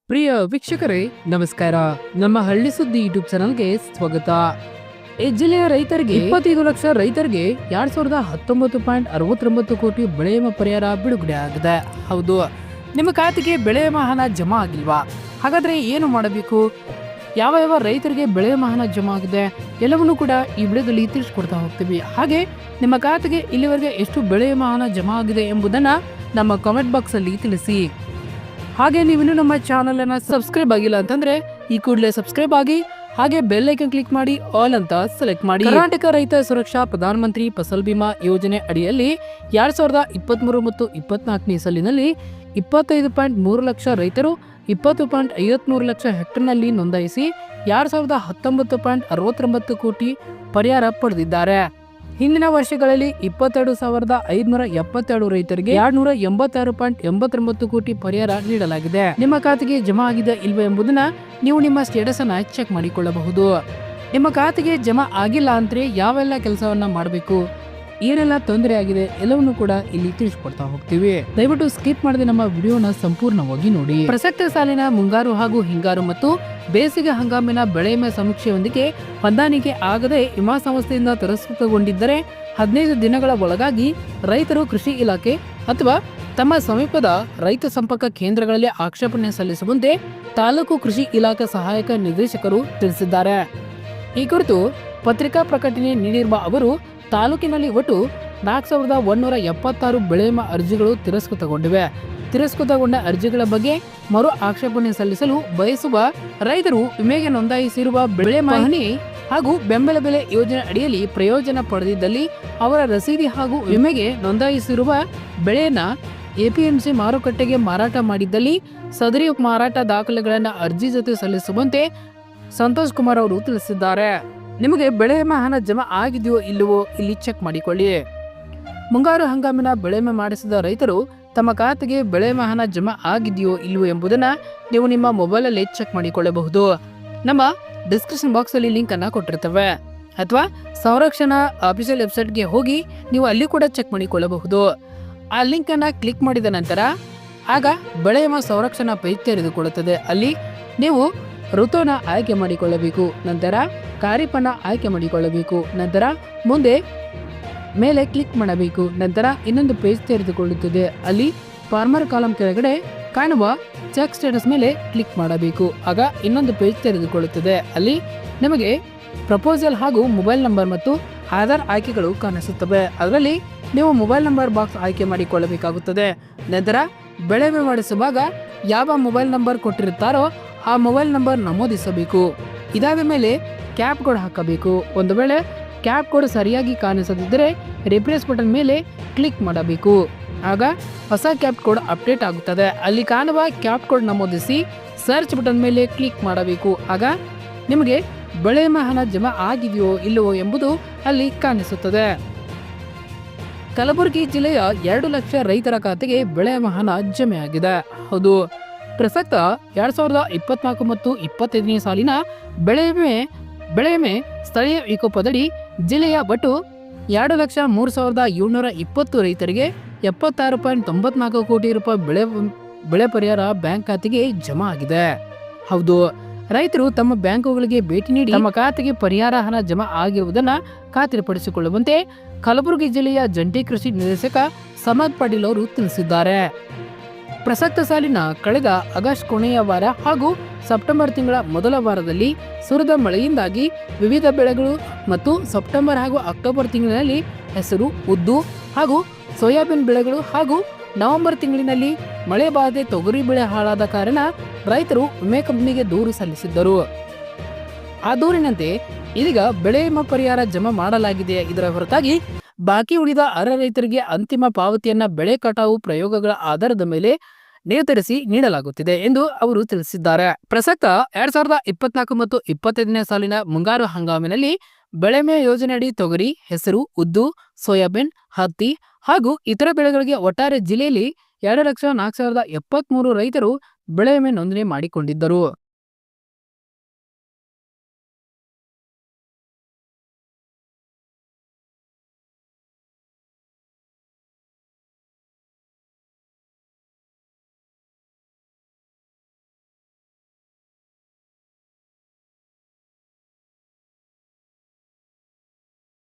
ಪ್ರಿಯ ವೀಕ್ಷಕರೇ ನಮಸ್ಕಾರ. ನಮ್ಮ ಹಳ್ಳಿ ಸುದ್ದಿ ಯೂಟ್ಯೂಬ್ ಚಾನಲ್ಗೆ ಸ್ವಾಗತ. ಈ ಜಿಲ್ಲೆಯ ರೈತರಿಗೆ 25 ಲಕ್ಷ ರೈತರಿಗೆ 2,19.69 ಕೋಟಿ ಬೆಳೆ ವಿಮೆ ಪರಿಹಾರ ಬಿಡುಗಡೆ ಆಗಿದೆ. ಹೌದು, ನಿಮ್ಮ ಖಾತೆಗೆ ಬೆಳೆ ವಿಮೆ ಹಣ ಜಮಾ ಆಗಿಲ್ವಾ? ಹಾಗಾದ್ರೆ ಏನು ಮಾಡಬೇಕು? ಯಾವ ಯಾವ ರೈತರಿಗೆ ಬೆಳೆ ವಿಮೆ ಹಣ ಜಮಾ ಆಗಿದೆ ಎಲ್ಲವನ್ನೂ ಕೂಡ ಈ ವಿಡಿಯೋದಲ್ಲಿ ತಿಳಿಸ್ಕೊಡ್ತಾ ಹೋಗ್ತೀವಿ. ಹಾಗೆ ನಿಮ್ಮ ಖಾತೆಗೆ ಇಲ್ಲಿವರೆಗೆ ಎಷ್ಟು ಬೆಳೆ ವಿಮೆ ಹಣ ಜಮಾ ಆಗಿದೆ ಎಂಬುದನ್ನ ನಮ್ಮ ಕಾಮೆಂಟ್ ಬಾಕ್ಸ್ ಅಲ್ಲಿ ತಿಳಿಸಿ. ಹಾಗೆ ನೀವಿನ್ನು ನಮ್ಮ ಚಾನಲ್ ಅನ್ನ ಸಬ್ಸ್ಕ್ರೈಬ್ ಆಗಿಲ್ಲ ಅಂತಂದ್ರೆ ಈ ಕೂಡಲೇ ಸಬ್ಸ್ಕ್ರೈಬ್ ಆಗಿ, ಹಾಗೆ ಬೆಲ್ ಐಕನ್ ಕ್ಲಿಕ್ ಮಾಡಿ ಆಲ್ ಅಂತ ಸೆಲೆಕ್ಟ್ ಮಾಡಿ. ಕರ್ನಾಟಕ ರೈತ ಸುರಕ್ಷಾ ಪ್ರಧಾನಮಂತ್ರಿ ಫಸಲ್ ಬಿಮಾ ಯೋಜನೆ ಅಡಿಯಲ್ಲಿ 2023 ಮತ್ತು 24ನೇ ಸಾಲಿನಲ್ಲಿ 25.3 ಲಕ್ಷ ರೈತರು 20.53 ಲಕ್ಷ ಹೆಕ್ಟರ್ನಲ್ಲಿ ನೋಂದಾಯಿಸಿ 2,019.69 ಕೋಟಿ ಪರಿಹಾರ ಪಡೆದಿದ್ದಾರೆ. ಹಿಂದಿನ ವರ್ಷಗಳಲ್ಲಿ 22,572 ರೈತರಿಗೆ 286.89 ಕೋಟಿ ಪರಿಹಾರ ನೀಡಲಾಗಿದೆ. ನಿಮ್ಮ ಖಾತೆಗೆ ಜಮಾ ಆಗಿದೆ ಇಲ್ವೇ ಎಂಬುದನ್ನ ನೀವು ನಿಮ್ಮ ಸ್ಟೇಟಸ್ ಅನ್ನ ಚೆಕ್ ಮಾಡಿಕೊಳ್ಳಬಹುದು. ನಿಮ್ಮ ಖಾತೆಗೆ ಜಮಾ ಆಗಿಲ್ಲ ಅಂದ್ರೆ ಯಾವೆಲ್ಲ ಕೆಲಸವನ್ನ ಮಾಡಬೇಕು, ಏನೆಲ್ಲ ತೊಂದರೆ ಆಗಿದೆ ಎಲ್ಲವನ್ನೂ ಕೂಡ ಇಲ್ಲಿ ತಿಳಿಸ್ಕೊಡ್ತಾ ಹೋಗ್ತೀವಿ. ದಯವಿಟ್ಟು ಸ್ಕಿಪ್ ಮಾಡದೆ ನಮ್ಮ ವಿಡಿಯೋನ ಸಂಪೂರ್ಣವಾಗಿ ನೋಡಿ. ಪ್ರಸಕ್ತ ಸಾಲಿನ ಮುಂಗಾರು ಹಾಗೂ ಹಿಂಗಾರು ಮತ್ತು ಬೇಸಿಗೆ ಹಂಗಾಮಿನ ಬೆಳೆ ವಿಮೆ ಸಮೀಕ್ಷೆಯೊಂದಿಗೆ ಹೊಂದಾಣಿಕೆ ಆಗದೆ ವಿಮಾ ಸಂಸ್ಥೆಯಿಂದ ತಿರಸ್ಕೃತಗೊಂಡಿದ್ದರೆ 15 ದಿನಗಳ ಒಳಗಾಗಿ ರೈತರು ಕೃಷಿ ಇಲಾಖೆ ಅಥವಾ ತಮ್ಮ ಸಮೀಪದ ರೈತ ಸಂಪರ್ಕ ಕೇಂದ್ರಗಳಲ್ಲಿ ಆಕ್ಷೇಪಣೆ ಸಲ್ಲಿಸುವಂತೆ ತಾಲೂಕು ಕೃಷಿ ಇಲಾಖೆ ಸಹಾಯಕ ನಿರ್ದೇಶಕರು ತಿಳಿಸಿದ್ದಾರೆ. ಈ ಕುರಿತು ಪತ್ರಿಕಾ ಪ್ರಕಟಣೆ ನೀಡಿರುವ ಅವರು, ತಾಲೂಕಿನಲ್ಲಿ ಒಟ್ಟು 4,176 ಬೆಳೆ ವಿಮಾ ಅರ್ಜಿಗಳು ತಿರಸ್ಕೃತಗೊಂಡಿವೆ. ತಿರಸ್ಕೃತಗೊಂಡ ಅರ್ಜಿಗಳ ಬಗ್ಗೆ ಮರು ಆಕ್ಷೇಪಣೆ ಸಲ್ಲಿಸಲು ಬಯಸುವ ರೈತರು ವಿಮೆಗೆ ನೋಂದಾಯಿಸಿರುವ ಬೆಳೆ ಮಾಹಿತಿ ಹಾಗೂ ಬೆಂಬಲ ಬೆಲೆ ಯೋಜನೆ ಅಡಿಯಲ್ಲಿ ಪ್ರಯೋಜನ ಪಡೆದಿದ್ದಲ್ಲಿ ಅವರ ರಸೀದಿ ಹಾಗೂ ವಿಮೆಗೆ ನೋಂದಾಯಿಸಿರುವ ಬೆಳೆಯನ್ನ ಎಪಿಎಂಸಿ ಮಾರುಕಟ್ಟೆಗೆ ಮಾರಾಟ ಮಾಡಿದ್ದಲ್ಲಿ ಸದರಿ ಮಾರಾಟ ದಾಖಲೆಗಳನ್ನು ಅರ್ಜಿ ಜೊತೆ ಸಲ್ಲಿಸುವಂತೆ ಸಂತೋಷ್ ಕುಮಾರ್ ಅವರು ತಿಳಿಸಿದ್ದಾರೆ. ನಿಮಗೆ ಬೆಳೆ ವಿಮೆ ಹಣ ಜಮಾ ಆಗಿದೆಯೋ ಇಲ್ಲವೋ ಇಲ್ಲಿ ಚೆಕ್ ಮಾಡಿಕೊಳ್ಳಿ. ಮುಂಗಾರು ಹಂಗಾಮಿನ ಬೆಳೆ ವಿಮೆ ಮಾಡಿಸಿದ ರೈತರು ತಮ್ಮ ಖಾತೆಗೆ ಬೆಳೆ ವಿಮೆ ಹಣ ಜಮಾ ಆಗಿದೆಯೋ ಇಲ್ಲವೋ ಎಂಬುದನ್ನ ನೀವು ನಿಮ್ಮ ಮೊಬೈಲಲ್ಲಿ ಚೆಕ್ ಮಾಡಿಕೊಳ್ಳಬಹುದು. ನಮ್ಮ ಡಿಸ್ಕ್ರಿಪ್ಷನ್ ಬಾಕ್ಸ್ ಅಲ್ಲಿ ಲಿಂಕ್ ಅನ್ನ ಕೊಟ್ಟಿರ್ತವೆ, ಅಥವಾ ಸಂರಕ್ಷಣಾ ಅಫಿಷಿಯಲ್ ವೆಬ್ಸೈಟ್ಗೆ ಹೋಗಿ ನೀವು ಅಲ್ಲಿ ಕೂಡ ಚೆಕ್ ಮಾಡಿಕೊಳ್ಳಬಹುದು. ಆ ಲಿಂಕ್ ಅನ್ನ ಕ್ಲಿಕ್ ಮಾಡಿದ ನಂತರ ಆಗ ಬೆಳೆ ವಿಮಾ ಸಂರಕ್ಷಣಾ ಪೇಜ್ ತೆರೆದುಕೊಳ್ಳುತ್ತದೆ. ಅಲ್ಲಿ ನೀವು ಋತುವನ್ನ ಆಯ್ಕೆ ಮಾಡಿಕೊಳ್ಳಬೇಕು, ನಂತರ ಖಾರಿಫನ್ನ ಆಯ್ಕೆ ಮಾಡಿಕೊಳ್ಳಬೇಕು, ನಂತರ ಮುಂದೆ ಮೇಲೆ ಕ್ಲಿಕ್ ಮಾಡಬೇಕು, ನಂತರ ಇನ್ನೊಂದು ಪೇಜ್ ತೆರೆದುಕೊಳ್ಳುತ್ತದೆ. ಅಲ್ಲಿ ಫಾರ್ಮರ್ ಕಾಲಂ ಕೆಳಗಡೆ ಕಾಣುವ ಚೆಕ್ ಸ್ಟೇಟಸ್ ಮೇಲೆ ಕ್ಲಿಕ್ ಮಾಡಬೇಕು. ಆಗ ಇನ್ನೊಂದು ಪೇಜ್ ತೆರೆದುಕೊಳ್ಳುತ್ತದೆ. ಅಲ್ಲಿ ನಿಮಗೆ ಪ್ರಪೋಸಲ್ ಹಾಗೂ ಮೊಬೈಲ್ ನಂಬರ್ ಮತ್ತು ಆಧಾರ್ ಆಯ್ಕೆಗಳು ಕಾಣಿಸುತ್ತವೆ. ಅದರಲ್ಲಿ ನೀವು ಮೊಬೈಲ್ ನಂಬರ್ ಬಾಕ್ಸ್ ಆಯ್ಕೆ ಮಾಡಿಕೊಳ್ಳಬೇಕಾಗುತ್ತದೆ. ನಂತರ ಬೆಳೆ ವಿಮೆ ಮಾಡಿಸುವಾಗ ಯಾವ ಮೊಬೈಲ್ ನಂಬರ್ ಕೊಟ್ಟಿರುತ್ತಾರೋ ಆ ಮೊಬೈಲ್ ನಂಬರ್ ನಮೂದಿಸಬೇಕು. ಇದಾದ ಮೇಲೆ ಕ್ಯಾಪ್ ಕೋಡ್ ಹಾಕಬೇಕು. ಒಂದು ವೇಳೆ ಕ್ಯಾಪ್ ಕೋಡ್ ಸರಿಯಾಗಿ ಕಾಣಿಸದಿದ್ದರೆ ರಿಪ್ಲೇಸ್ ಬಟನ್ ಮೇಲೆ ಕ್ಲಿಕ್ ಮಾಡಬೇಕು. ಆಗ ಹೊಸ ಕ್ಯಾಪ್ ಕೋಡ್ ಅಪ್ಡೇಟ್ ಆಗುತ್ತದೆ. ಅಲ್ಲಿ ಕಾಣುವ ಕ್ಯಾಪ್ ಕೋಡ್ ನಮೂದಿಸಿ ಸರ್ಚ್ ಬಟನ್ ಮೇಲೆ ಕ್ಲಿಕ್ ಮಾಡಬೇಕು. ಆಗ ನಿಮಗೆ ಬೆಳೆ ವಿಮೆ ಹಣ ಜಮಾ ಆಗಿದೆಯೋ ಇಲ್ಲವೋ ಎಂಬುದು ಅಲ್ಲಿ ಕಾಣಿಸುತ್ತದೆ. ಕಲಬುರಗಿ ಜಿಲ್ಲೆಯ 2 ಲಕ್ಷ ರೈತರ ಖಾತೆಗೆ ಬೆಳೆ ವಿಮೆ ಹಣ ಜಮೆ ಆಗಿದೆ. ಹೌದು, ಪ್ರಸಕ್ತ 2024 ಮತ್ತು 25ನೇ ಸಾಲಿನ ಬೆಳೆ ವಿಮೆ ಸ್ಥಳೀಯ ವಿಕೋಪದಡಿ ಜಿಲ್ಲೆಯ ಒಟ್ಟು 2,03,720 ರೈತರಿಗೆ 76.94 ಕೋಟಿ ರೂಪಾಯಿ ಬೆಳೆ ಪರಿಹಾರ ಬ್ಯಾಂಕ್ ಖಾತೆಗೆ ಜಮಾ ಆಗಿದೆ. ಹೌದು, ರೈತರು ತಮ್ಮ ಬ್ಯಾಂಕುಗಳಿಗೆ ಭೇಟಿ ನೀಡಿ ತಮ್ಮ ಖಾತೆಗೆ ಪರಿಹಾರ ಹಣ ಜಮಾ ಆಗಿರುವುದನ್ನು ಖಾತ್ರಿಪಡಿಸಿಕೊಳ್ಳುವಂತೆ ಕಲಬುರಗಿ ಜಿಲ್ಲೆಯ ಜಂಟಿ ಕೃಷಿ ನಿರ್ದೇಶಕ ಸಮದ್ ಪಾಟೀಲ್ ಅವರು ತಿಳಿಸಿದ್ದಾರೆ. ಪ್ರಸಕ್ತ ಸಾಲಿನ ಕಳೆದ ಆಗಸ್ಟ್ ಕೊನೆಯ ವಾರ ಹಾಗೂ ಸೆಪ್ಟೆಂಬರ್ ತಿಂಗಳ ಮೊದಲ ವಾರದಲ್ಲಿ ಸುರಿದ ಮಳೆಯಿಂದಾಗಿ ವಿವಿಧ ಬೆಳೆಗಳು ಮತ್ತು ಸೆಪ್ಟೆಂಬರ್ ಹಾಗೂ ಅಕ್ಟೋಬರ್ ತಿಂಗಳಿನಲ್ಲಿ ಹೆಸರು, ಉದ್ದು ಹಾಗೂ ಸೋಯಾಬೀನ್ ಬೆಳೆಗಳು ಹಾಗೂ ನವೆಂಬರ್ ತಿಂಗಳಿನಲ್ಲಿ ಮಳೆ ಬಾಧೆ ತೊಗರಿ ಬೆಳೆ ಹಾಳಾದ ಕಾರಣ ರೈತರು ವಿಮೆ ಕಂಪನಿಗೆ ದೂರು ಸಲ್ಲಿಸಿದ್ದರು. ಆ ದೂರಿನಂತೆ ಇದೀಗ ಬೆಳೆ ವಿಮಾ ಪರಿಹಾರ ಜಮಾ ಮಾಡಲಾಗಿದೆ. ಇದರ ಹೊರತಾಗಿ ಬಾಕಿ ಉಳಿದ ಅರ್ಹ ರೈತರಿಗೆ ಅಂತಿಮ ಪಾವತಿಯನ್ನ ಬೆಳೆ ಕಟಾವು ಪ್ರಯೋಗಗಳ ಆಧಾರದ ಮೇಲೆ ನಿರ್ಧರಿಸಿ ನೀಡಲಾಗುತ್ತಿದೆ ಎಂದು ಅವರು ತಿಳಿಸಿದ್ದಾರೆ. ಪ್ರಸಕ್ತ 2024 ಮತ್ತು 25ನೇ ಸಾಲಿನ ಮುಂಗಾರು ಹಂಗಾಮಿನಲ್ಲಿ ಬೆಳೆ ವಿಮೆ ಯೋಜನೆಯಡಿ ತೊಗರಿ, ಹೆಸರು, ಉದ್ದು, ಸೋಯಾಬೀನ್, ಹತ್ತಿ ಹಾಗೂ ಇತರ ಬೆಳೆಗಳಿಗೆ ಒಟ್ಟಾರೆ ಜಿಲ್ಲೆಯಲ್ಲಿ 2,04,073 ರೈತರು ಬೆಳೆ ವಿಮೆ ನೋಂದಣಿ ಮಾಡಿಕೊಂಡಿದ್ದರು.